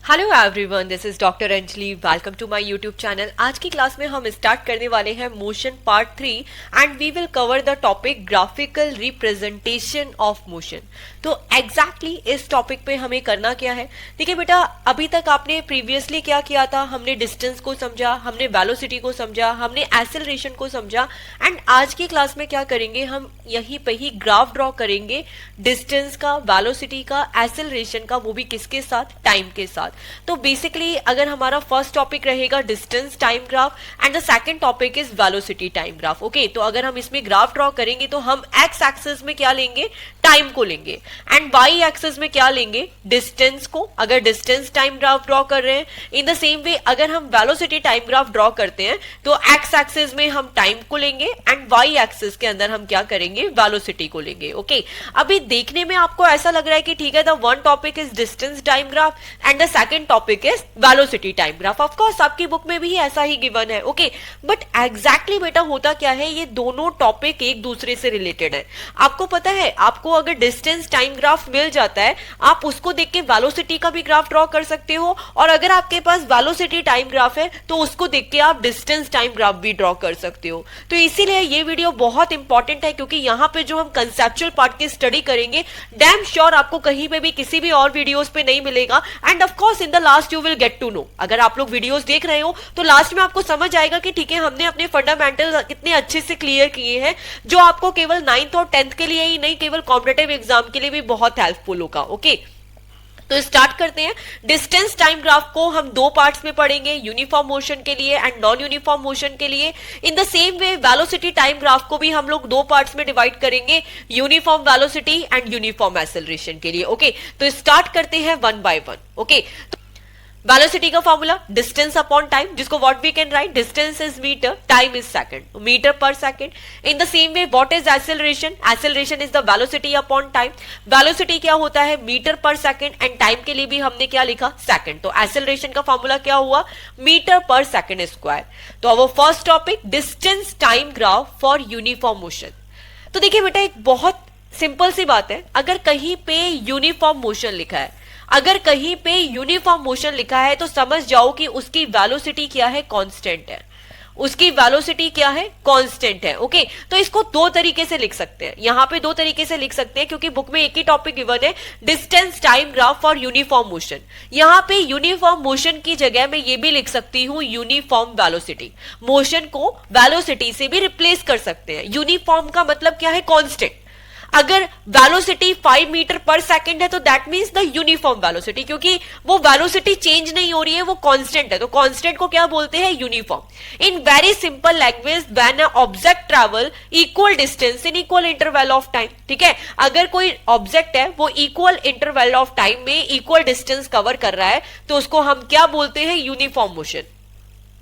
Hello everyone, this is doctor Anjali. Welcome to my YouTube channel. आज की class में हम स्टार्ट करने वाले हैं motion part 3 and we will cover the topic graphical representation of motion. तो एग्जैक्टली इस टॉपिक पे हमें करना क्या है। देखिए बेटा, अभी तक आपने प्रीवियसली क्या किया था, हमने डिस्टेंस को समझा, हमने वेलोसिटी को समझा, हमने एक्सेलरेशन को समझा एंड आज की क्लास में क्या करेंगे, हम यहीं पे ही ग्राफ ड्रॉ करेंगे डिस्टेंस का, वेलोसिटी का, एक्सेलरेशन का, वो भी किसके साथ, टाइम के साथ। तो बेसिकली अगर हमारा फर्स्ट टॉपिक रहेगा distance time graph and the second topic is velocity time graph. Okay, तो अगर हम इसमें ग्राफ ड्रॉ करेंगे तो हम एक्स एक्सिस में क्या लेंगे, टाइम को लेंगे एंड वाई एक्सिस में क्या लेंगे, डिस्टेंस को, अगर डिस्टेंस टाइम ग्राफ ड्रॉ कर रहे हैं। इन द सेम वे अगर हम वेलोसिटी टाइम ग्राफ ड्रॉ करते हैं तो एक्स एक्सिस में हम टाइम को लेंगे एंड वाई एक्सिस के अंदर हम क्या करेंगे, वेलोसिटी को लेंगे। ओके, अभी देखने में आपको ऐसा लग रहा है कि ठीक है, the one topic is distance time graph and the second topic is velocity time graph. Of course आपकी बुक में भी ऐसा ही गिवन है। ओके, बट एग्जैक्टली बेटा होता क्या है, ये दोनों टॉपिक एक दूसरे से रिलेटेड है। आपको पता है, आपको अगर डिस्टेंस टाइम ग्राफ मिल जाता है, आप उसको देख के वेलोसिटी का भी ग्राफ ड्रॉ कर सकते हो, और अगर आपके पास वेलोसिटी टाइम ग्राफ है तो उसको देख के आप डिस्टेंस टाइम ग्राफ भी ड्रॉ कर सकते हो। तो इसीलिए ये वीडियो बहुत इंपॉर्टेंट है, क्योंकि यहाँ पे जो हम कंसेप्चुअल पार्ट की स्टडी करेंगे, डैम श्योर आपको कहीं पे भी किसी भी और वीडियोस पे नहीं मिलेगा and of course in the last you will get to know. अगर आप लोग वीडियोस देख रहे हो तो लास्ट में आपको समझ आएगा कि ठीक है, हमने अपने फंडामेंटल कितने अच्छे से क्लियर किए हैं, जो आपको केवल 9th और 10th के लिए ही नहीं, केवल कॉम्पिटिटिव एग्जाम के लिए भी बहुत हेल्पफुल होगा। ओके, तो स्टार्ट करते हैं। डिस्टेंस टाइम ग्राफ को हम दो पार्ट्स में पढ़ेंगे, यूनिफॉर्म मोशन के लिए एंड नॉन यूनिफॉर्म मोशन के लिए। In the same way velocity time graph को भी हम लोग दो पार्ट्स में डिवाइड करेंगे, uniform velocity and uniform acceleration के लिए। ओके, तो स्टार्ट करते हैं one by one. Okay, velocity का फॉर्मूला डिस्टेंस अपॉन टाइम, जिसको what we can write, distance is metre, time is second, metre per second. In the same way what is acceleration, acceleration is the velocity upon time. Velocity क्या होता है, metre per second and time के लिए भी हमने क्या लिखा, second. तो एक्सेलरेशन का फॉर्मूला क्या हुआ, मीटर पर सेकंड स्क्वायर। तो our first topic distance time graph for uniform motion. तो देखिए बेटा, एक बहुत सिंपल सी बात है, अगर कहीं पे यूनिफॉर्म मोशन लिखा है, अगर कहीं पे यूनिफॉर्म मोशन लिखा है तो समझ जाओ कि उसकी वेलोसिटी क्या है, कांस्टेंट है। उसकी वेलोसिटी क्या है, कांस्टेंट है। ओके, तो इसको दो तरीके से लिख सकते हैं, यहां पे दो तरीके से लिख सकते हैं, क्योंकि बुक में एक ही टॉपिक गिवन है, distance time graph for uniform motion. यहां पे यूनिफॉर्म मोशन की जगह मैं ये भी लिख सकती हूं यूनिफॉर्म वेलोसिटी। मोशन को वेलोसिटी से भी रिप्लेस कर सकते हैं। यूनिफॉर्म का मतलब क्या है, कांस्टेंट। अगर वेलोसिटी 5 मीटर पर सेकंड है तो that means the uniform velocity, क्योंकि वो वेलोसिटी चेंज नहीं हो रही है, वो कांस्टेंट है। तो कांस्टेंट को क्या बोलते हैं, uniform. In very simple language, when a object travel equal distance in equal interval of time, ठीक है, अगर कोई ऑब्जेक्ट है वो इक्वल इंटरवल ऑफ टाइम में इक्वल डिस्टेंस कवर कर रहा है तो उसको हम क्या बोलते हैं, यूनिफॉर्म मोशन।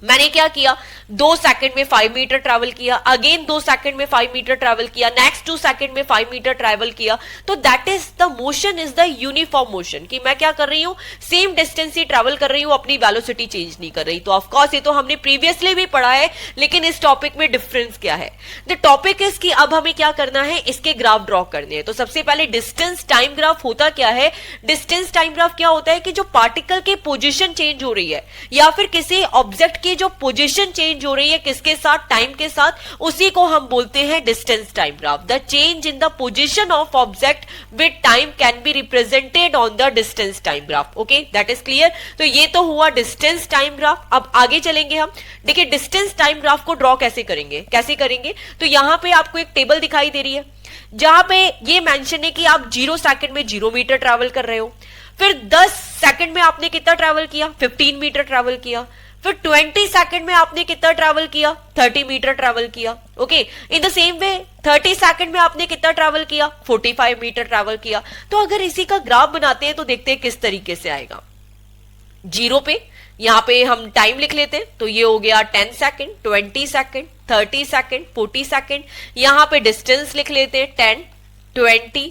मैंने क्या किया, 2 सेकंड में 5 मीटर ट्रैवल किया, अगेन 2 सेकंड में 5 मीटर ट्रैवल किया, नेक्स्ट 2 सेकंड में 5 मीटर ट्रैवल किया, तो that is the motion, is the uniform motion, कि मैं क्या कर रही हूं, सेम डिस्टेंस ही ट्रैवल कर रही हूं, अपनी वेलोसिटी चेंज नहीं कर रही। तो ऑफ कोर्स ये तो हमने प्रीवियसली भी पढ़ा है, लेकिन इस टॉपिक में डिफरेंस क्या है, द टॉपिक इज कि अब हमें क्या करना है, इसके ग्राफ ड्रॉ करने हैं। तो सबसे पहले डिस्टेंस टाइम ग्राफ होता क्या है, डिस्टेंस टाइम ग्राफ क्या होता है कि जो पार्टिकल की पोजीशन चेंज हो रही है या फिर किसी ऑब्जेक्ट की जो पोजीशन चेंज हो रही है, किसके साथ, टाइम के साथ, उसी को हम बोलते हैं distance time graph. The change in the position of object with time can be represented on the distance time graph. Okay, that is clear. तो ये तो हुआ डिस्टेंस टाइम ग्राफ। अब आगे चलेंगे हम। देखिए डिस्टेंस टाइम ग्राफ को ड्रॉ कैसे करेंगे, कैसे करेंगे, तो यहां पे आपको एक टेबल दिखाई दे रही है जहां पे ये मेंशन है कि आप 0 सेकंड में 0 मीटर ट्रैवल कर रहे हो, फिर 10 सेकंड में आपने कितना ट्रैवल किया, 15 मीटर ट्रैवल किया, फिर 20 सेकंड में आपने कितना ट्रैवल किया, 30 मीटर ट्रैवल किया। Okay, in the same way 30 second में आपने कितना ट्रैवल किया, 45 मीटर ट्रैवल किया। तो अगर इसी का ग्राफ बनाते हैं तो देखते हैं किस तरीके से आएगा। 0 पे यहां पे हम टाइम लिख लेते हैं, तो ये हो गया 10 सेकंड, 20 सेकंड, 30 सेकंड, 40 सेकंड। यहां पे डिस्टेंस लिख लेते हैं, 10, 20,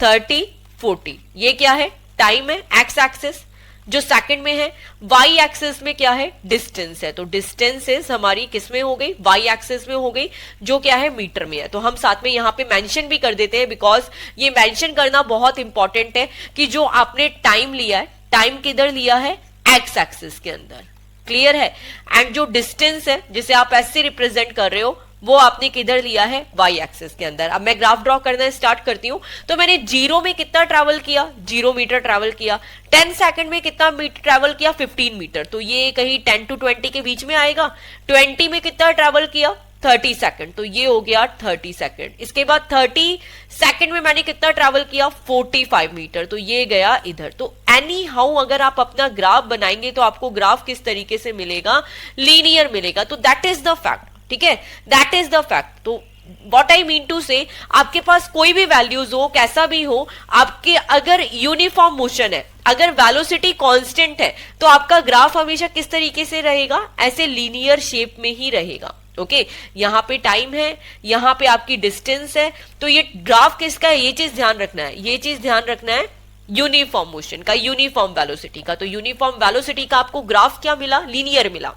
30, 40। ये क्या है, टाइम है, एक्स एक्सिस जो सेकंड में है, वाई एक्सिस में क्या है, डिस्टेंस है। तो डिस्टेंसेस हमारी किस में हो गई, वाई एक्सिस में हो गई, जो क्या है, मीटर में है। तो हम साथ में यहां पे मेंशन भी कर देते हैं, बिकॉज ये मेंशन करना बहुत इंपॉर्टेंट है कि जो आपने टाइम लिया है टाइम किधर लिया है, एक्स एक्सिस के अंदर, क्लियर है। एंड जो डिस्टेंस है जिसे आप ऐसे रिप्रेजेंट कर रहे हो वो आपने किधर लिया है, वाई एक्सिस के अंदर। अब मैं ग्राफ ड्रॉ करना स्टार्ट करती हूं। तो मैंने 0 में कितना ट्रैवल किया, 0 मीटर ट्रैवल किया। 10 सेकंड में कितना मीटर ट्रैवल किया, 15 मीटर। तो ये कहीं 10 to 20 के बीच में आएगा। 20 में कितना ट्रैवल किया, 30 सेकंड। तो ये हो गया 30 सेकंड। इसके बाद 30 सेकंड में मैंने कितना ट्रैवल किया, 45 मीटर। तो ये गया इधर। तो एनी हाउ अगर आप अपना ग्राफ बनाएंगे तो आपको ग्राफ किस तरीके से मिलेगा, लीनियर मिलेगा। तो दैट इज द फैक्ट, ठीक है, दैट इज द फैक्ट। तो व्हाट आई मीन टू से, आपके पास कोई भी वैल्यूज हो, कैसा भी हो, आपके अगर यूनिफॉर्म मोशन है, अगर वेलोसिटी कांस्टेंट है, तो आपका ग्राफ हमेशा किस तरीके से रहेगा, ऐसे लीनियर शेप में ही रहेगा। ओके, यहां पे टाइम है, यहां पे आपकी डिस्टेंस है। तो ये ग्राफ किसका है, ये चीज ध्यान रखना है, ये चीज ध्यान रखना है, यूनिफॉर्म मोशन का, यूनिफॉर्म वेलोसिटी का। तो यूनिफॉर्म वेलोसिटी का आपको ग्राफ क्या मिला, लीनियर मिला।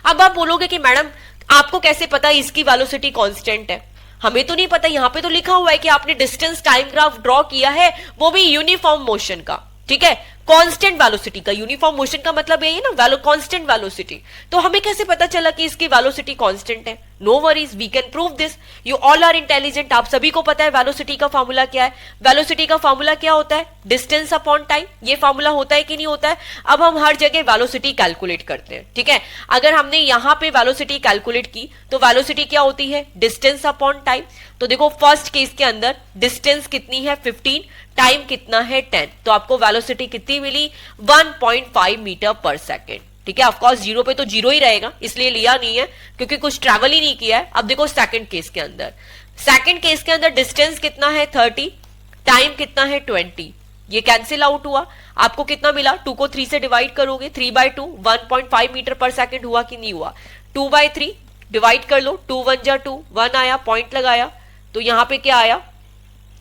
अब आप बोलोगे कि मैडम आपको कैसे पता इसकी वेलोसिटी कांस्टेंट है, हमें तो नहीं पता। यहां पे तो लिखा हुआ है कि आपने डिस्टेंस टाइम ग्राफ ड्रॉ किया है, वो भी यूनिफॉर्म मोशन का, ठीक है, कांस्टेंट वेलोसिटी का। यूनिफॉर्म मोशन का मतलब यही है ना, कांस्टेंट वेलोसिटी। तो हमें कैसे पता चला कि इसकी वेलोसिटी कांस्टेंट है? No worries, we can prove this. You all are intelligent, आप सभी को पता है वेलोसिटी का फॉर्मूला क्या है। वेलोसिटी का फॉर्मूला क्या होता है, डिस्टेंस अपॉन टाइम। ये फॉर्मूला होता है कि नहीं होता है? अब हम हर जगह वेलोसिटी कैलकुलेट करते हैं, ठीक है। अगर हमने यहां पे वेलोसिटी कैलकुलेट की तो वेलोसिटी क्या होती है, डिस्टेंस अपॉन टाइम। तो देखो फर्स्ट केस के अंदर डिस्टेंस कितनी है, 15, टाइम कितना है, 10। तो आपको वेलोसिटी कितनी मिली, 1.5 मीटर पर सेकेंड, ठीक है। ऑफकोर्स 0 पे तो 0 ही रहेगा, इसलिए लिया नहीं है क्योंकि कुछ ट्रैवल ही नहीं किया है। अब देखो सेकंड केस के अंदर, सेकंड केस के अंदर डिस्टेंस कितना है, 30, टाइम कितना है, 20। ये कैंसिल आउट हुआ, आपको कितना मिला, 2 को 3 से डिवाइड करोगे, 3/2, 1.5 मीटर पर सेकेंड हुआ कि नहीं हुआ। 2/3 डिवाइड कर लो, 2 1 जा 2, 1 आया, पॉइंट लगाया, तो यहां पे क्या आया,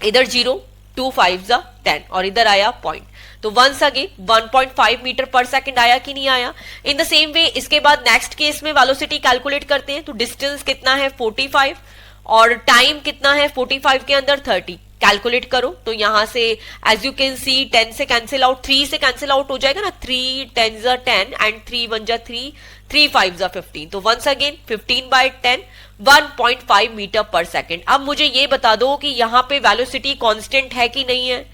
इधर 0, 2 5 जा 10, और इधर आया पॉइंट। तो once again 1.5 metre per second आया कि नहीं आया। इन द सेम वे इसके बाद नेक्स्ट केस में वेलोसिटी कैलकुलेट करते हैं। तो डिस्टेंस कितना है, 45, और टाइम कितना है, 45 के अंदर 30। कैलकुलेट करो तो यहां से एज यू कैन सी 10 से कैंसिल आउट, 3 से कैंसिल आउट हो जाएगा ना, 3 10 जा 10 एंड 3 1 जा 3, 3 5 जा 15। तो वंस अगेन 15/10, 1.5 मीटर पर सेकेंड। अब मुझे ये बता दो कि यहां पे वेलोसिटी कांस्टेंट है कि नहीं है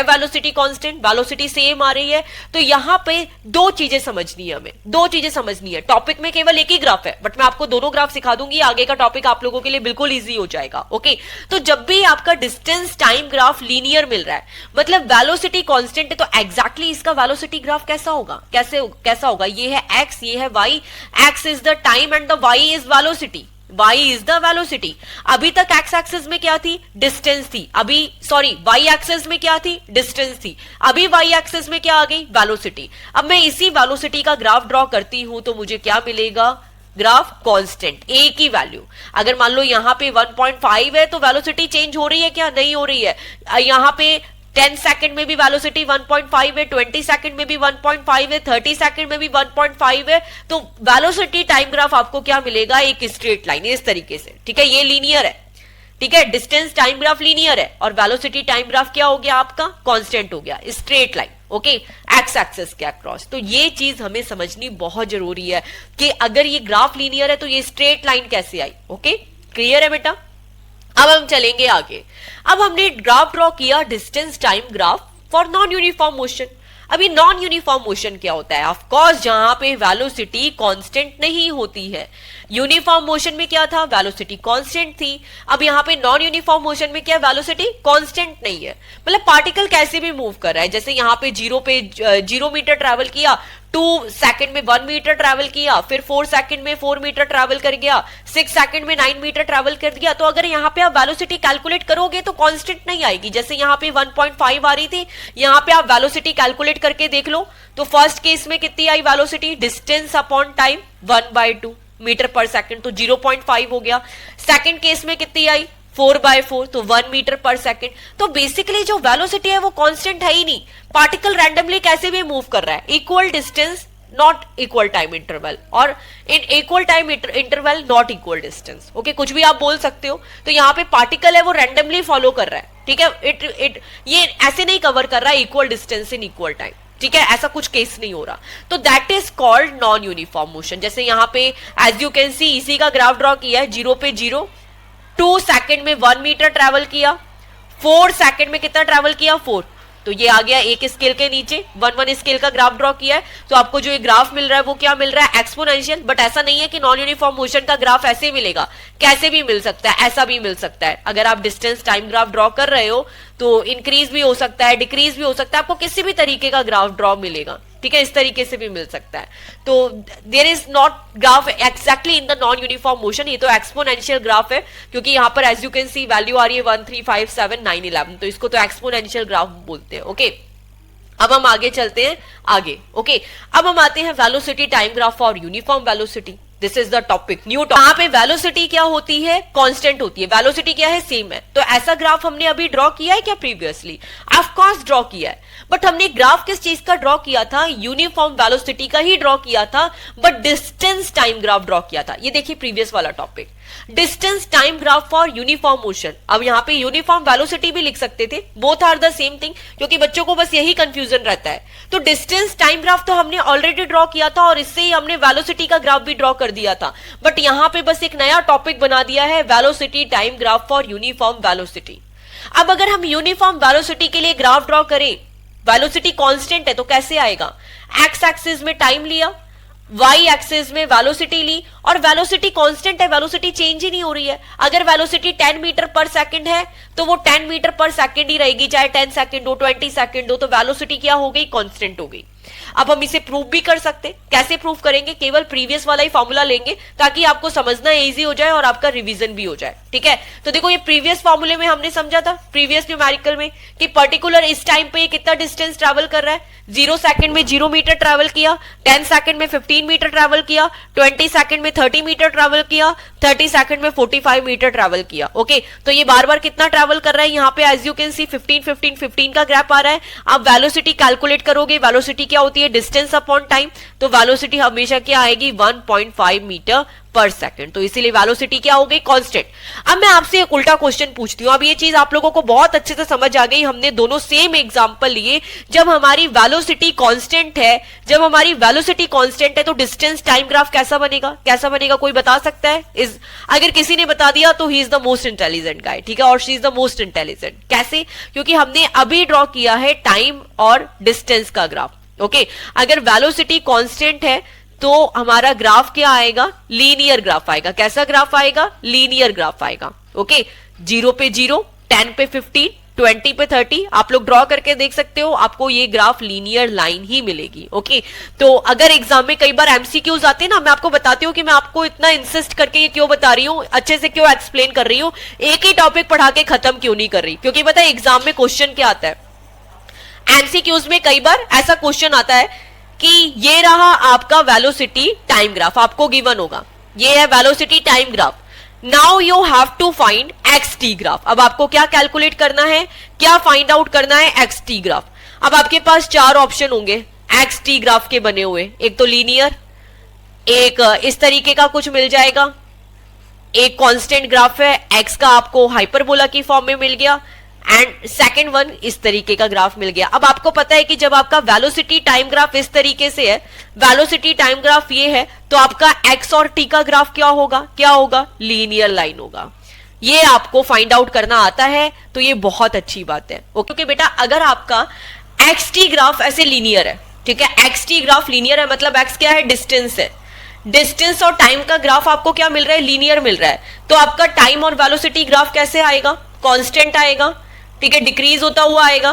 वेलोसिटी कांस्टेंट, वेलोसिटी सेम आ रही है। तो यहां पे दो चीजें समझनी है, हमें दो चीजें समझनी है। टॉपिक में केवल एक ही ग्राफ है, बट मैं आपको दोनों ग्राफ सिखा दूंगी, आगे का टॉपिक आप लोगों के लिए बिल्कुल इजी हो जाएगा। ओके, तो जब भी आपका डिस्टेंस टाइम ग्राफ लीनियर मिल रहा है, मतलब वेलोसिटी कांस्टेंट है, तो एग्जैक्टली इसका वेलोसिटी ग्राफ कैसा होगा, कैसा होगा, ये है एक्स, ये है Y. X is the time and the Y is velocity, y is the velocity। अभी तक x एक्सिस में क्या थी, डिस्टेंस थी। अभी सॉरी y एक्सिस में क्या थी, डिस्टेंस थी। अभी y एक्सिस में क्या आ गई, वेलोसिटी। अब मैं इसी वेलोसिटी का ग्राफ ड्रॉ करती हूं तो मुझे क्या मिलेगा, ग्राफ कांस्टेंट, एक ही वैल्यू। अगर मान लो यहां पे 1.5 है तो वेलोसिटी चेंज हो रही है क्या, नहीं हो रही है। यहां पे 10 सेकंड में भी वेलोसिटी 1.5 है, 20 सेकंड में भी 1.5 है, 30 सेकंड में भी 1.5 है। तो वेलोसिटी टाइम ग्राफ आपको क्या मिलेगा, एक स्ट्रेट लाइन इस तरीके से, ठीक है। ये लीनियर है, ठीक है, डिस्टेंस टाइम ग्राफ लीनियर है, और वेलोसिटी टाइम ग्राफ क्या हो गया आपका, कांस्टेंट हो गया, straight line. Okay, x axis के अक्रॉस। तो ये चीज हमें समझनी बहुत जरूरी है कि अगर ये ग्राफ लीनियर है तो ये स्ट्रेट लाइन कैसे आई। ओके, क्लियर है बेटा। अब हम चलेंगे आगे। अब हमने ग्राफ ड्रॉ किया, distance time graph for non uniform motion. अभी नॉन यूनिफॉर्म मोशन क्या होता है, ऑफ कोर्स जहां पे वेलोसिटी कांस्टेंट नहीं होती है। यूनिफॉर्म मोशन में क्या था, वेलोसिटी कांस्टेंट थी। अब यहाँ पे नॉन यूनिफॉर्म मोशन में क्या, वेलोसिटी कांस्टेंट नहीं है। मतलब पार्टिकल कैसे भी मूव कर रहा है, जैसे यहाँ पे 0 मीटर ट्रैवल किया, 2 सेकंड में 1 मीटर ट्रैवल किया, फिर 4 सेकंड में 4 मीटर ट्रैवल कर गया, 6 सेकंड में 9 मीटर ट्रैवल कर दिया। तो अगर यहाँ पे आप वेलोसिटी कैलकुलेट करोगे तो कांस्टेंट नहीं आएगी। जैसे यहाँ पे 1.5 आ रही थी, यहाँ पे आप वेलोसिटी कैलकुलेट करके देख लो तो फर्स्ट केस में कितनी आई velocity, distance upon time 1/2 metre per second, तो 0.5 हो गया। सेकंड केस में कितनी आई, 4/4, तो 1 मीटर पर सेकंड। तो बेसिकली जो वेलोसिटी है वो कांस्टेंट है ही नहीं, पार्टिकल रैंडमली कैसे भी मूव कर रहा है। Equal distance not equal time interval, और in equal time interval not equal distance. Okay, कुछ भी आप बोल सकते हो। तो यहाँ पे पार्टिकल है वो रैंडमली फॉलो कर रहा है, ठीक है। ये ऐसे नहीं कवर कर रहा है equal distance in equal time, ठीक है, ऐसा कुछ केस नहीं हो रहा, तो that is called non uniform motion. जैसे यहाँ पे एज यू कैन सी इसी का ग्राफ ड्रॉ किया है, 0 पे 0, 2 सेकंड में 1 मीटर ट्रेवल किया, 4 सेकंड में कितना ट्रेवल किया 4, तो ये आ गया एक स्केल के नीचे 1 स्केल का ग्राफ ड्रॉ किया है, तो आपको जो ये ग्राफ मिल रहा है वो क्या मिल रहा है, एक्सपोनेंशियल। बट ऐसा नहीं है कि नॉन यूनिफॉर्म मोशन का ग्राफ ऐसे मिलेगा, कैसे भी मिल सकता है, ऐसा भी मिल सकता है। अगर आप डिस्टेंस टाइम ग्राफ ड्रॉ कर रहे हो तो इंक्रीज भी हो सकता है, डिक्रीज भी हो सकता है, आपको किसी भी तरीके का ग्राफ ड्रॉ मिलेगा, ठीक है, इस तरीके से भी मिल सकता है। तो there is not graph exactly in the non uniform motion, ये तो एक्सपोनेंशियल ग्राफ है, क्योंकि यहाँ पर as you can see value आ रही है 1 3 5 7 9 11, तो इसको तो एक्सपोनेंशियल ग्राफ बोलते हैं। ओके, अब हम आगे चलते हैं आगे। ओके, अब हम आते हैं वेलोसिटी टाइम ग्राफ और uniform velocity. This is the topic, new topic. यहाँ पे वेलोसिटी क्या होती है, कांस्टेंट होती है, वेलोसिटी क्या है, सेम है। तो ऐसा ग्राफ हमने अभी ड्रॉ किया है क्या प्रीवियसली? ऑफ कोर्स ड्रॉ किया है, बट हमने ग्राफ किस चीज का ड्रॉ किया था, यूनिफॉर्म वेलोसिटी का ही ड्रॉ किया था, but distance time graph draw किया था। ये देखिए प्रीवियस वाला topic, distance time graph for uniform motion. अब यहाँ पे यूनिफॉर्म वेलोसिटी भी लिख सकते थे, both are the same thing, क्योंकि बच्चों को बस यही कंफ्यूजन रहता है। तो डिस्टेंस टाइम ग्राफ तो हमने ऑलरेडी ड्रॉ किया था और इससे ही हमने वेलोसिटी का ग्राफ भी ड्रॉ कर दिया था, बट यहाँ पे बस एक नया टॉपिक बना दिया है, velocity time graph for uniform velocity. अब अगर हम यूनिफॉर्म वेलोसिटी के लिए ग्राफ ड्रॉ करें, वेलोसिटी कांस्टेंट है तो कैसे आएगा, एक्स एक्सिस में टाइम लिया, वाई एक्सिस में वेलोसिटी ली, और वेलोसिटी कांस्टेंट है, वेलोसिटी चेंज ही नहीं हो रही है। अगर वेलोसिटी 10 मीटर पर सेकंड है तो वो 10 मीटर पर सेकंड ही रहेगी, चाहे 10 सेकंड हो 20 सेकंड हो, तो वेलोसिटी क्या हो गई, कांस्टेंट हो गई। अब हम इसे प्रूव भी कर सकते, कैसे प्रूव करेंगे, केवल प्रीवियस वाला ही फॉर्मूला लेंगे ताकि आपको समझना इजी हो जाए और आपका रिवीजन भी हो जाए, ठीक है। तो देखो ये प्रीवियस फॉर्मूले में हमने समझा था, प्रीवियस न्यूमेरिकल में, कि पर्टिकुलर इस टाइम पे ये कितना डिस्टेंस ट्रेवल कर रहा है, 0 सेकंड में 0 मीटर ट्रेवल किया, 10 सेकंड में 15 मीटर ट्रेवल किया, 20 सेकंड में 30 मीटर ट्रेवल किया, 30 सेकंड में 45 मीटर ट्रेवल किया। ओके, तो ये बार बार कितना ट्रेवल कर रहा है, यहाँ पे एज यू कैन सी 15 15 15 का ग्राफ आ रहा है। आप वेलोसिटी कैलकुलेट करोगे, वेलोसिटी क्या होती है, डिस्टेंस अपॉन टाइम, तो वेलोसिटी हमेशा क्या आएगी, 1.5 मीटर पर सेकंड, तो इसीलिए वेलोसिटी क्या हो गई, कांस्टेंट। अब मैं आपसे एक उल्टा क्वेश्चन पूछती हूँ, अब ये चीज आप लोगों को बहुत अच्छे से समझ आ गई, हमने दोनों सेम एग्जांपल लिए। जब हमारी वेलोसिटी कांस्टेंट है, जब हमारी वेलोसिटी कांस्टेंट है तो डिस्टेंस टाइम ग्राफ कैसा बनेगा, कैसा बनेगा, कोई बता सकता है? अगर किसी ने बता दिया तो he is the most intelligent गाय, ठीक है, और she is the most intelligent. कैसे? क्योंकि हमने अभी ड्रॉ किया है टाइम और डिस्टेंस का ग्राफ। ओके, अगर वेलोसिटी कांस्टेंट है तो हमारा ग्राफ क्या आएगा, लीनियर ग्राफ आएगा। कैसा ग्राफ आएगा, लीनियर ग्राफ आएगा। ओके, 0 पे 0, 10 पे 15, 20 पे 30, आप लोग ड्रॉ करके देख सकते हो, आपको ये ग्राफ लीनियर लाइन ही मिलेगी। ओके, तो अगर एग्जाम में कई बार एमसीक्यूज आते हैं ना, मैं आपको बताती हूँ कि मैं आपको इतना इंसिस्ट करके ये क्यों बता रही हूँ, अच्छे से क्यों एक्सप्लेन कर रही हूँ, एक ही टॉपिक पढ़ा के खत्म क्यों नहीं कर रही, क्योंकि पता है एग्जाम में क्वेश्चन क्या आता है, एमसीक्यूज में कई बार ऐसा क्वेश्चन आता है कि ये रहा आपका वेलोसिटी टाइम ग्राफ, आपको गिवन होगा, ये है velocity time graph, now you have to find X T graph. अब आपको क्या कैलकुलेट करना है, क्या फाइंड आउट करना है, एक्स टी ग्राफ। अब आपके पास 4 ऑप्शन होंगे एक्स टी ग्राफ के बने हुए, एक तो लीनियर, एक इस तरीके का कुछ मिल जाएगा, एक कांस्टेंट ग्राफ है, एक्स का आपको हाइपरबोला की फॉर्म में मिल गया, एंड सेकेंड वन इस तरीके का ग्राफ मिल गया। अब आपको पता है कि जब आपका वेलोसिटी टाइम ग्राफ इस तरीके से है, वेलोसिटी टाइम ग्राफ ये है, तो आपका एक्स और टी का ग्राफ क्या होगा, क्या होगा, लीनियर लाइन होगा। ये आपको फाइंड आउट करना आता है, तो ये बहुत अच्छी बात है। ओके बेटा, अगर आपका एक्स टी ग्राफ ऐसे लीनियर है, ठीक है, एक्स टी ग्राफ लीनियर है, मतलब एक्स क्या है, डिस्टेंस है, डिस्टेंस और टाइम का ग्राफ आपको क्या मिल रहा है, लीनियर मिल रहा है, तो आपका टाइम और वेलोसिटी ग्राफ कैसे आएगा, कांस्टेंट आएगा, ठीक है, डिक्रीज होता हुआ आएगा,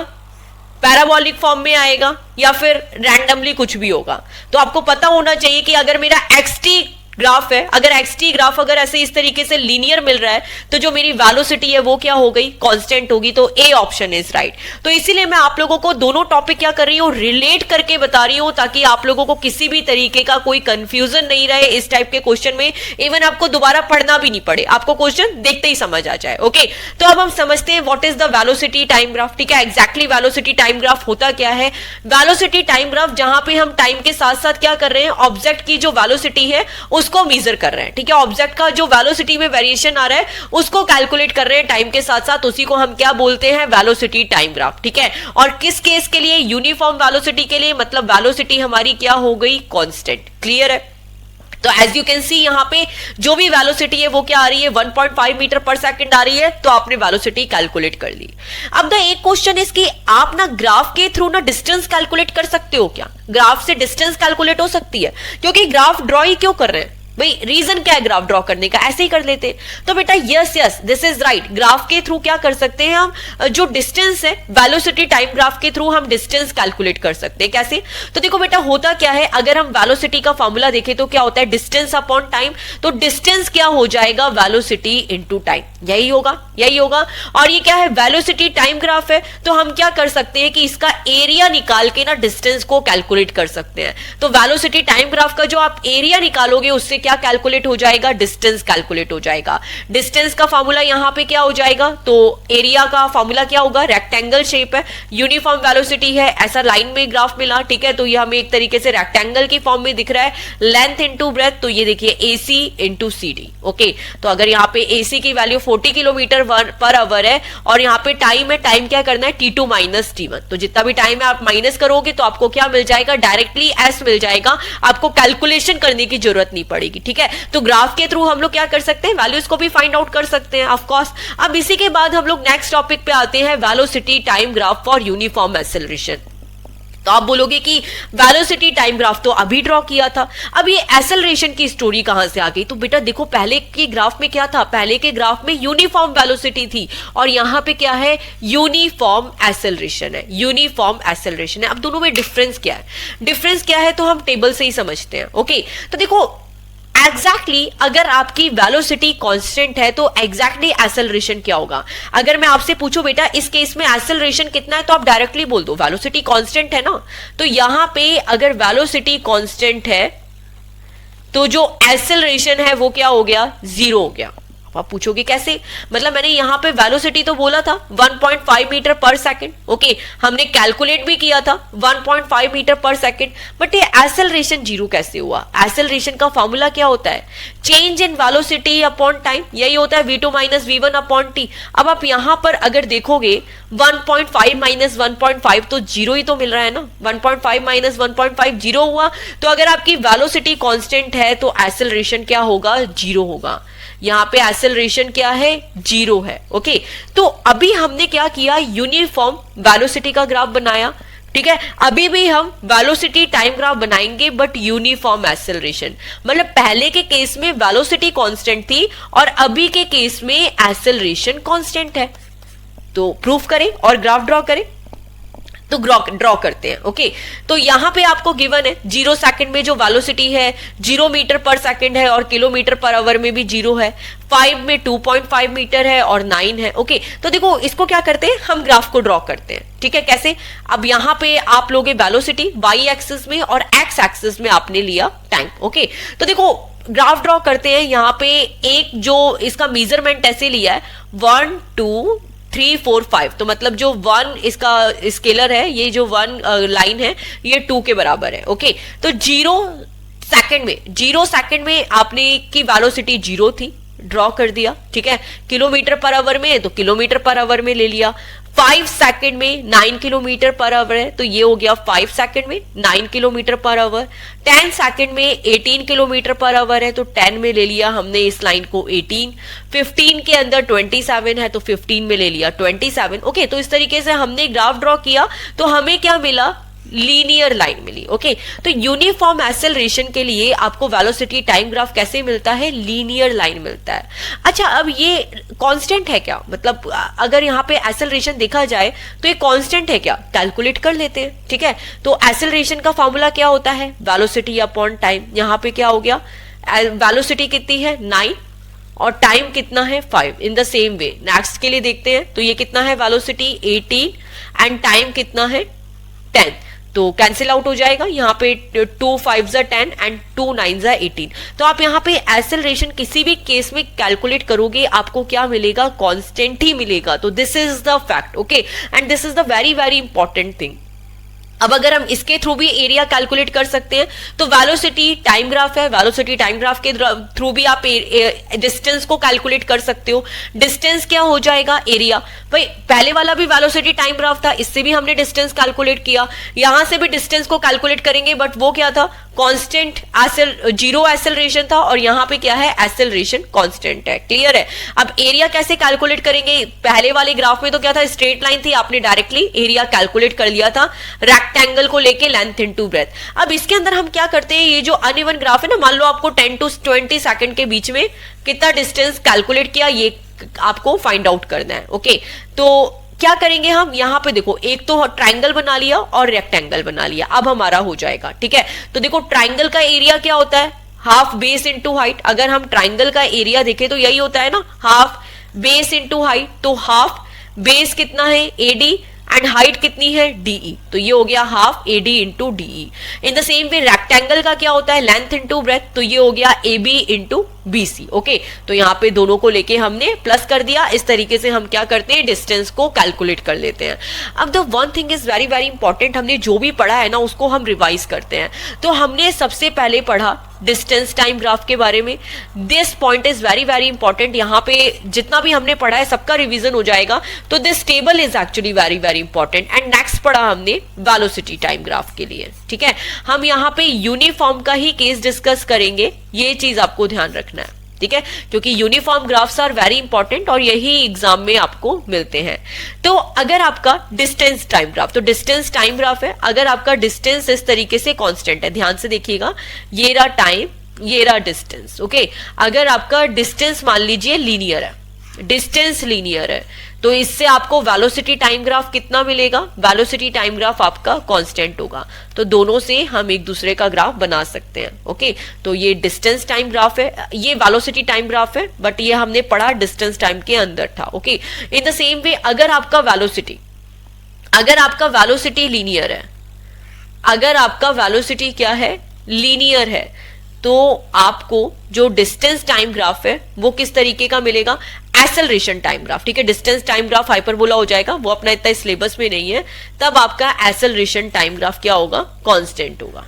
पैराबोलिक फॉर्म में आएगा, या फिर रैंडमली कुछ भी होगा। तो आपको पता होना चाहिए कि अगर मेरा एक्स टी ग्राफ है, अगर एक्स टी ग्राफ अगर ऐसे इस तरीके से लीनियर मिल रहा है, तो जो मेरी वेलोसिटी है वो क्या हो गई, कांस्टेंट होगी। तो ए ऑप्शन इज राइट। तो इसीलिए मैं आप लोगों को दोनों टॉपिक क्या कर रही हूँ, रिलेट करके बता रही हूँ, ताकि आप लोगों को किसी भी तरीके का कोई कंफ्यूजन नहीं रहे इस टाइप के क्वेश्चन में, इवन आपको दोबारा पढ़ना भी नहीं पड़े, आपको क्वेश्चन देखते ही समझ आ जाए। ओके, तो अब हम समझते हैं what is the velocity time graph. ठीक है, एग्जैक्टली वेलोसिटी टाइम ग्राफ होता क्या है। वेलोसिटी टाइम ग्राफ जहां पे हम टाइम के साथ साथ क्या कर रहे हैं, ऑब्जेक्ट की जो वेलोसिटी है उसको मेजर कर रहे हैं, ठीक है। ऑब्जेक्ट का जो वेलोसिटी में वेरिएशन आ रहा है उसको कैलकुलेट कर रहे हैं टाइम के साथ साथ, उसी को हम क्या बोलते हैं, वेलोसिटी टाइम ग्राफ, ठीक है। और किस केस के लिए, यूनिफॉर्म वेलोसिटी के लिए, मतलब वेलोसिटी हमारी क्या हो गई, कांस्टेंट। क्लियर है। तो एज यू कैन सी यहाँ पे जो भी वेलोसिटी है वो क्या आ रही है, 1.5 मीटर पर सेकंड आ रही है, तो आपने वेलोसिटी कैलकुलेट कर ली। अब द एक क्वेश्चन इज कि आप ना ग्राफ के थ्रू ना डिस्टेंस कैलकुलेट कर सकते हो क्या? ग्राफ से डिस्टेंस कैलकुलेट हो सकती है, क्योंकि ग्राफ ड्रॉ ही क्यों कर रहे हैं भाई, रीजन क्या है ग्राफ ड्रॉ करने का, ऐसे ही कर लेते। तो बेटा yes yes this is right, graph के थ्रू क्या कर सकते हैं हम, जो डिस्टेंस है वेलोसिटी टाइम ग्राफ के थ्रू हम डिस्टेंस कैलकुलेट कर सकते हैं। कैसे? तो देखो बेटा होता क्या है, अगर हम वेलोसिटी का फॉर्मूला देखें तो क्या होता है, डिस्टेंस अपॉन टाइम। तो डिस्टेंस क्या हो जाएगा, वेलोसिटी इनटू टाइम, यही होगा, यही होगा। और ये क्या है, वेलोसिटी टाइम ग्राफ है, तो हम क्या कर सकते हैं कि इसका एरिया निकाल के ना डिस्टेंस को कैलकुलेट कर सकते हैं। तो वेलोसिटी टाइम ग्राफ का जो आप एरिया निकालोगे उससे क्या कैलकुलेट हो जाएगा, डिस्टेंस कैलकुलेट हो जाएगा। डिस्टेंस का फॉर्मूला यहां पे क्या हो जाएगा, तो एरिया का फॉर्मूला क्या होगा, रेक्टेंगल शेप है, यूनिफॉर्म वेलोसिटी है, ऐसा लाइन में ग्राफ मिला, ठीक है। तो ये हमें एक तरीके से रेक्टेंगल की फॉर्म में दिख रहा है, लेंथ इंटू ब्रेथ, तो ये देखिए AC इंटू CD। ओके, तो अगर यहाँ पे AC की वैल्यू 40 किलोमीटर पर आवर है और यहाँ पे टाइम है, टाइम क्या करना है, T2 माइनस T1, तो जितना भी टाइम है आप माइनस करोगे तो आपको क्या मिल जाएगा, डायरेक्टली S मिल जाएगा, आपको कैलकुलेशन करने की जरूरत नहीं पड़ेगी, ठीक है। तो ग्राफ के थ्रू हम लोग क्या कर सकते हैं, वैल्यूज को भी फाइंड आउट कर सकते हैं ऑफ कोर्स। अब इसी के बाद हम लोग नेक्स्ट टॉपिक पे आते हैं, velocity time graph for uniform acceleration. तो आप बोलोगे कि वेलोसिटी टाइम ग्राफ तो अभी ड्रॉ किया था, अब ये एक्सेलरेशन की स्टोरी कहां से आ गई? तो बेटा देखो पहले के ग्राफ में क्या था, पहले के ग्राफ में यूनिफॉर्म वेलोसिटी थी और यहां पे क्या है, यूनिफॉर्म एक्सेलरेशन है, यूनिफॉर्म एक्सेलरेशन है। अब दोनों में डिफरेंस क्या है, डिफरेंस क्या है तो हम टेबल से ही समझते हैं। ओके, तो देखो एग्जैक्टली अगर आपकी वेलोसिटी कांस्टेंट है तो एग्जैक्टली एक्सेलरेशन क्या होगा। अगर मैं आपसे पूछूं बेटा इस केस में एक्सेलरेशन कितना है, तो आप डायरेक्टली बोल दो वेलोसिटी कांस्टेंट है ना। तो यहां पे अगर वेलोसिटी कांस्टेंट है तो जो एक्सेलरेशन है वो क्या हो गया, 0 हो गया। आप पूछोगे कैसे, मतलब मैंने यहां पे वेलोसिटी तो बोला था 1.5 मीटर पर सेकंड, ओके, हमने कैलकुलेट भी किया था 1.5 मीटर पर सेकंड, बट ये एक्सेलरेशन 0 कैसे हुआ? एक्सेलरेशन का फॉर्मूला क्या होता है, change in velocity upon time, यही होता है v2 minus v1 upon t। अब आप यहां पर अगर देखोगे 1.5 माइनस 1.5 तो 0 ही तो मिल रहा है ना, 1.5 माइनस 1.5 0 हुआ। तो अगर आपकी वेलोसिटी कांस्टेंट है तो एक्सेलरेशन क्या होगा, 0 होगा। यहां पे एक्सेलरेशन क्या है, 0 है। ओके, तो अभी हमने क्या किया, यूनिफॉर्म वेलोसिटी का ग्राफ बनाया, ठीक है। अभी भी हम वेलोसिटी टाइम ग्राफ बनाएंगे बट यूनिफॉर्म एक्सेलरेशन, मतलब पहले के केस में वेलोसिटी कांस्टेंट थी और अभी के केस में एक्सेलरेशन कांस्टेंट है। तो प्रूफ करें और ग्राफ ड्रॉ करें, तो ड्रॉ करते हैं। ओके, तो यहां पे आपको गिवन है 0 सेकंड में जो वेलोसिटी है 0 मीटर पर सेकंड है और किलोमीटर पर आवर में भी 0 है, 5 में 2.5 मीटर है और 9 है। ओके, तो देखो इसको क्या करते हैं, हम ग्राफ को ड्रॉ करते हैं, ठीक है। कैसे, अब यहां पे आप लोगे वेलोसिटी वाई एक्सिस में और एक्स एक्सिस में आपने लिया टाइम। ओके, तो देखो ग्राफ ड्रॉ करते हैं। यहां पे एक जो इसका मेजरमेंट ऐसे लिया है 1 2 3 4 5, तो मतलब जो 1 इसका स्केलर है, ये जो 1 लाइन है ये 2 के बराबर है। ओके, तो 0 सेकंड में आपने की वेलोसिटी 0 थी, ड्रॉ कर दिया, ठीक है। किलोमीटर पर आवर में है तो किलोमीटर पर आवर में ले लिया। 5 सेकंड में 9 किलोमीटर पर आवर है तो ये हो गया 5 सेकंड में 9 किलोमीटर पर आवर। 10 सेकंड में 18 किलोमीटर पर आवर है तो 10 में ले लिया हमने इस लाइन को 18। 15 के अंदर 27 है तो 15 में ले लिया 27। ओके, तो इस तरीके से हमने ग्राफ ड्रॉ किया तो हमें क्या मिला, लीनियर लाइन मिली। ओके, तो यूनिफॉर्म एक्सेलरेशन के लिए आपको वेलोसिटी टाइम ग्राफ कैसे मिलता है, लीनियर लाइन मिलता है। अच्छा, अब ये कांस्टेंट है क्या, मतलब अगर यहाँ पे एक्सेलरेशन देखा जाए तो ये कांस्टेंट है क्या, कैलकुलेट कर लेते हैं, ठीक है। तो एक्सेलरेशन का फॉर्मूला क्या होता है, वेलोसिटी अपॉन टाइम। यहाँ पे क्या हो गया, वेलोसिटी कितनी है 9 और टाइम कितना है 5। इन द सेम वे नेक्स्ट के लिए देखते हैं, तो ये कितना है वेलोसिटी 18 एंड टाइम कितना है 10, तो कैंसिल आउट हो जाएगा। यहाँ पे 2 5 10 एंड 2 9 18। तो आप यहाँ पे एक्सेलरेशन किसी भी केस में कैलकुलेट करोगे आपको क्या मिलेगा, कांस्टेंट ही मिलेगा। तो this is the fact, okay, and this is the very very important thing. अब अगर हम इसके थ्रू भी एरिया कैलकुलेट कर सकते हैं तो वेलोसिटी टाइम ग्राफ है, वेलोसिटी टाइम ग्राफ के थ्रू भी आप डिस्टेंस को कैलकुलेट कर सकते हो। डिस्टेंस क्या हो जाएगा, एरिया। भाई पहले वाला भी वेलोसिटी टाइम ग्राफ था, इससे भी हमने डिस्टेंस कैलकुलेट किया, यहां से भी डिस्टेंस को कैलकुलेट करेंगे, बट वो क्या था, कांस्टेंट जीरो एक्सेलरेशन था, और यहां पे क्या है, एक्सेलरेशन कांस्टेंट है। क्लियर है। अब एरिया कैसे कैलकुलेट करेंगे, पहले वाले ग्राफ में तो क्या था, स्ट्रेट लाइन थी, आपने डायरेक्टली एरिया कैलकुलेट कर लिया था रेक्टेंगल को लेके लेंथ इनटू ब्रेथ। अब इसके अंदर हम क्या करते हैं, ये जो अनइवन ग्राफ है ना, मान लो आपको 10 to 20 सेकंड के बीच में कितना डिस्टेंस कैलकुलेट किया, ये आपको फाइंड आउट करना है। ओके, तो क्या करेंगे हम, यहां पे देखो एक तो ट्रायंगल बना लिया और रेक्टेंगल बना लिया, अब हमारा हो जाएगा। ठीक है, तो देखो ट्रायंगल का एरिया क्या होता है, हाफ बेस इनटू हाइट। अगर हम ट्रायंगल का एरिया देखें तो यही होता है ना, हाफ बेस इनटू हाइट। तो हाफ बेस कितना है, एडी, एंड हाइट कितनी है, डीई, तो ये हो गया half AD into DE. In the same way rectangle का क्या होता है, लेंथ इंटू ब्रेथ, तो ये हो गया एबी इंटू बीसी। ओके, तो यहाँ पे दोनों को लेके हमने प्लस कर दिया। इस तरीके से हम क्या करते हैं, डिस्टेंस को कैलकुलेट कर लेते हैं। अब the one thing is very very important, हमने जो भी पढ़ा है ना उसको हम रिवाइज करते हैं। तो हमने सबसे पहले पढ़ा डिस्टेंस टाइम ग्राफ के बारे में। This point is very very important, यहाँ पे जितना भी हमने पढ़ा है सबका रिवीजन हो जाएगा, तो this table is actually very very important. And next पढ़ा हमने वेलोसिटी टाइम ग्राफ के लिए। ठीक है, हम यहाँ पे यूनिफॉर्म का ही केस डिस्कस करेंगे, ये चीज आपको ध्यान रखना है। ठीक है, क्योंकि uniform graphs are very important और यही एग्जाम में आपको मिलते हैं। तो अगर आपका डिस्टेंस टाइम ग्राफ, तो डिस्टेंस टाइम ग्राफ है, अगर आपका डिस्टेंस इस तरीके से कांस्टेंट है, ध्यान से देखिएगा, ये रहा टाइम, ये रहा डिस्टेंस। ओके, अगर आपका डिस्टेंस मान लीजिए लीनियर है, डिस्टेंस लीनियर है, तो इससे आपको वेलोसिटी टाइम ग्राफ कितना मिलेगा, वेलोसिटी टाइम ग्राफ आपका कांस्टेंट होगा। तो दोनों से हम एक दूसरे का ग्राफ बना सकते हैं। ओके, तो ये डिस्टेंस टाइम ग्राफ है, ये वेलोसिटी टाइम ग्राफ है, बट ये हमने पढ़ा डिस्टेंस टाइम के अंदर था। ओके, इन द सेम वे अगर आपका वेलोसिटी लीनियर है, अगर आपका वेलोसिटी क्या है, लीनियर है, तो आपको जो डिस्टेंस टाइम ग्राफ है वो किस तरीके का मिलेगा, एक्सेलरेशन टाइम ग्राफ। ठीक है, डिस्टेंस टाइम ग्राफ हाइपरबोला हो जाएगा, वो अपना इतना सिलेबस में नहीं है, तब आपका एक्सेलरेशन टाइम ग्राफ क्या होगा, कांस्टेंट होगा।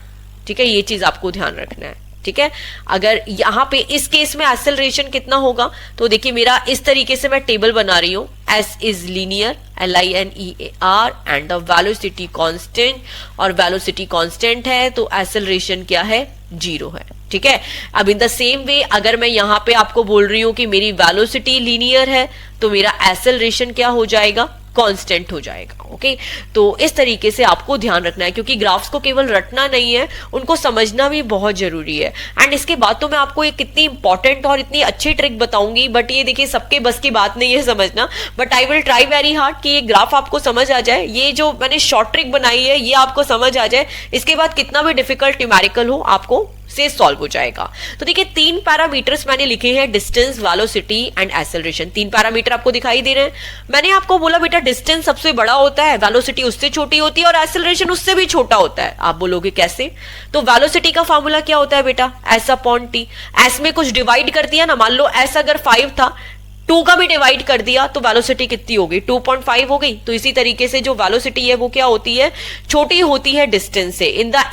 ठीक है, ये चीज आपको ध्यान रखना है। ठीक है, अगर यहां पे इस केस में एक्सेलरेशन कितना होगा, तो देखिए मेरा इस तरीके से मैं टेबल बना रही हूं, S is linear, LINEAR, and the velocity constant, और वेलोसिटी कांस्टेंट है तो एक्सेलरेशन क्या है, 0 है। ठीक है, अब इन द सेम वे अगर मैं यहां पे आपको बोल रही हूं कि मेरी वेलोसिटी लीनियर है, तो मेरा एक्सेलरेशन क्या हो जाएगा, कांस्टेंट हो जाएगा। ओके, तो इस तरीके से आपको ध्यान रखना है, क्योंकि ग्राफ्स को केवल रटना नहीं है, उनको समझना भी बहुत जरूरी है। एंड इसके बाद तो मैं आपको एक कितनी इंपॉर्टेंट और इतनी अच्छी ट्रिक बताऊंगी, बट ये देखिए सबके बस की बात नहीं है समझना, but I will try very hard कि ये ग्राफ आपको समझ आ जाए, ये जो मैंने शॉर्ट ट्रिक बनाई है ये आपको समझ आ जाए। इसके बाद कितना भी डिफिकल्ट न्यूमेरिकल हो आपको से सॉल्व हो जाएगा। तो देखिए 3 पैरामीटर्स मैंने लिखे हैं, distance, velocity and acceleration. 3 parameter आपको दिखाई दे रहे हैं। मैंने आपको बोला बेटा डिस्टेंस सबसे बड़ा होता है, वेलोसिटी उससे छोटी होती है और एक्सेलरेशन उससे भी छोटा होता है। आप बोलोगे कैसे, तो वेलोसिटी का फॉर्मूला क्या होता है बेटा, एस अपॉन टी। एस में कुछ डिवाइड कर दिया ना, मान लो एस अगर 5 था, 2 का भी डिवाइड कर दिया तो वेलोसिटी कितनी हो गई, 2.5 हो गई। तो इसी तरीके से जो वेलोसिटी है वो क्या होती है, छोटी होती है डिस्टेंस से। इन द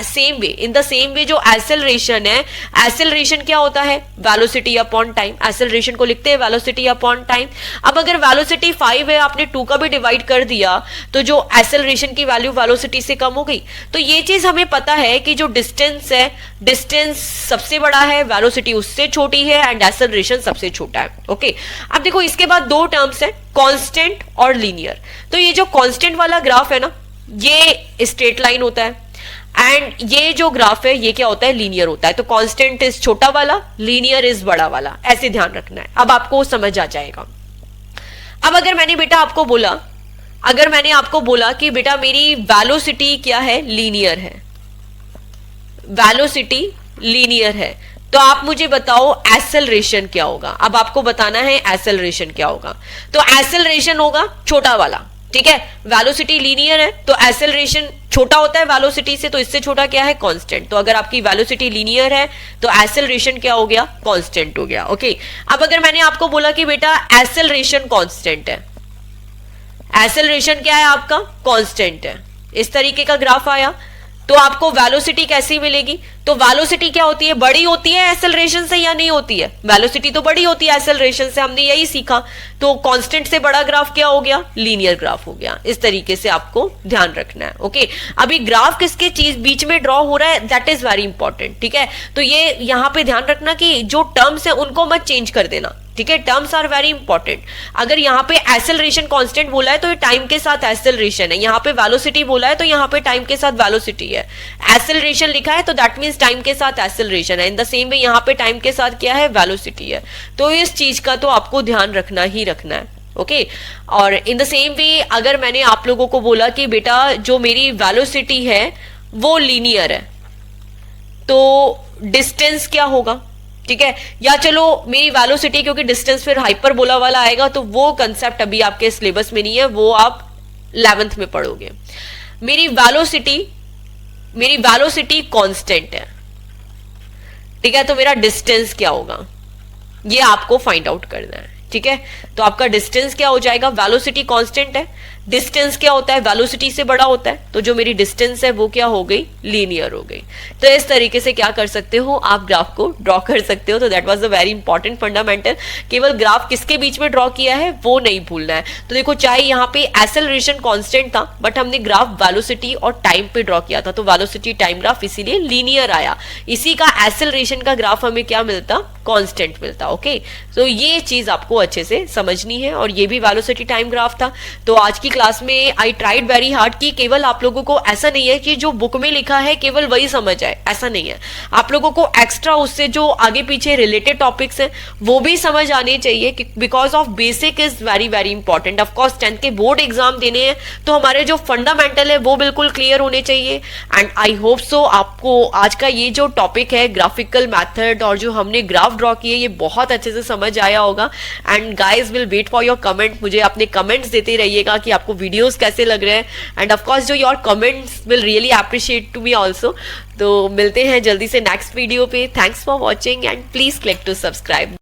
सेम वे जो एक्सेलरेशन है, एक्सेलरेशन क्या होता है, वेलोसिटी अपॉन टाइम। एक्सेलरेशन को लिखते हैं वेलोसिटी अपॉन टाइम। अब अगर वेलोसिटी 5 है, आपने 2 का भी डिवाइड कर दिया, तो जो एक्सेलरेशन की वैल्यू वेलोसिटी से कम हो गई। तो ये चीज हमें पता है कि जो डिस्टेंस है, डिस्टेंस सबसे बड़ा है, वेलोसिटी उससे छोटी है, एंड एक्सेलरेशन सबसे छोटा है। ओके, अब देखो इसके बाद 2 टर्म्स है, कांस्टेंट और लीनियर। तो ये जो कांस्टेंट वाला ग्राफ है ना, ये स्ट्रेट लाइन होता है, एंड ये जो ग्राफ है ये क्या होता है, लीनियर होता है। तो कांस्टेंट इज छोटा वाला, लीनियर इज बड़ा वाला, ऐसे ध्यान रखना है। अब आपको समझ आ जाएगा। अब अगर मैंने आपको बोला कि बेटा मेरी वेलोसिटी क्या है, लीनियर है, वेलोसिटी लीनियर है, तो आप मुझे बताओ एक्सेलरेशन क्या होगा। अब आपको बताना है एक्सेलरेशन क्या होगा। तो एक्सेलरेशन होगा छोटा वाला। ठीक है, वेलोसिटी लीनियर है तो एक्सेलरेशन छोटा होता है वेलोसिटी से, तो इससे छोटा क्या है, कांस्टेंट। तो अगर आपकी वेलोसिटी लीनियर है तो एक्सेलरेशन क्या हो गया, कांस्टेंट हो गया। ओके, अब अगर मैंने आपको बोला कि बेटा एक्सेलरेशन कांस्टेंट है, एक्सेलरेशन क्या है आपका, कांस्टेंट है, इस तरीके का ग्राफ आया, तो आपको वेलोसिटी कैसी मिलेगी? तो वेलोसिटी क्या होती है? बड़ी होती है एक्सेलरेशन से या नहीं होती है? वेलोसिटी तो बड़ी होती है एक्सेलरेशन से, हमने यही सीखा। तो कांस्टेंट से बड़ा ग्राफ क्या हो गया? लीनियर ग्राफ हो गया। इस तरीके से आपको ध्यान रखना है। ओके, अभी ग्राफ किसके चीज बीच में ड्रॉ हो रहा है, दैट इज वेरी इंपॉर्टेंट। ठीक है, तो ये यहां पे ध्यान रखना कि जो टर्म्स है उनको मत चेंज कर देना। ठीक है, टर्म्स आर वेरी इंपॉर्टेंट। अगर यहाँ पे एक्सेलरेशन कांस्टेंट बोला है तो ये टाइम के साथ एक्सेलरेशन है, यहाँ पे वेलोसिटी बोला है तो यहाँ पे टाइम के साथ वेलोसिटी है। एक्सेलरेशन लिखा है तो दैट मींस टाइम के साथ एक्सेलरेशन है। इन द सेम वे यहाँ पे टाइम के साथ क्या है? वेलोसिटी है। तो इस चीज का तो आपको ध्यान रखना ही रखना है। ओके, और इन द सेम वे अगर मैंने आप लोगों को बोला कि बेटा जो मेरी वेलोसिटी है वो लीनियर है, तो डिस्टेंस क्या होगा? ठीक है, या चलो मेरी वेलोसिटी, क्योंकि डिस्टेंस फिर हाइपरबोला वाला आएगा तो वो कंसेप्ट अभी आपके सिलेबस में नहीं है, वो आप 11th में पढ़ोगे। मेरी वेलोसिटी कांस्टेंट है। ठीक है, तो मेरा डिस्टेंस क्या होगा ये आपको फाइंड आउट करना है। ठीक है, तो आपका डिस्टेंस क्या हो जाएगा? वेलोसिटी कांस्टेंट है, डिस्टेंस क्या होता है? वेलोसिटी से बड़ा होता है, तो जो मेरी डिस्टेंस है वो क्या हो गई? लीनियर हो गई। तो इस तरीके से क्या कर सकते हो आप? ग्राफ को ड्रॉ कर सकते हो। तो that was the very important fundamental. केवल ग्राफ किसके बीच में ड्रॉ किया है वो नहीं भूलना है। तो देखो, चाहे यहाँ पे एक्सेलरेशन कांस्टेंट था बट हमने ग्राफ वेलोसिटी और टाइम पे ड्रॉ किया था, तो वेलोसिटी टाइम ग्राफ इसीलिए लीनियर आया। इसी का एक्सेलरेशन का ग्राफ हमें क्या मिलता? कांस्टेंट मिलता। ओके, तो ये चीज आपको अच्छे से समझनी है, और ये भी वेलोसिटी टाइम ग्राफ था। तो आज की क्लास में आई ट्राइड वेरी हार्ड कि केवल आप लोगों को, ऐसा नहीं है कि जो बुक में लिखा है केवल वही समझ आए, ऐसा नहीं है। आप लोगों को एक्स्ट्रा उससे जो आगे पीछे रिलेटेड टॉपिक्स हैं वो भी समझ आने चाहिए, because of basic is very very important. Of course 10th के बोर्ड एग्जाम देने हैं तो हमारे जो फंडामेंटल है वो बिल्कुल क्लियर होने चाहिए। एंड आई होप सो आपको आज का ये जो टॉपिक है ग्राफिकल मैथड और जो हमने ग्राफ ड्रॉ किए ये बहुत अच्छे से समझ आया होगा। And guys will wait for your comment, मुझे अपने कमेंट्स देते रहिएगा कि आपको वीडियोस कैसे लग रहे हैं। एंड ऑफ कोर्स जो your comments will really appreciate to me also. तो मिलते हैं जल्दी से नेक्स्ट वीडियो पे। Thanks for watching and please click to subscribe.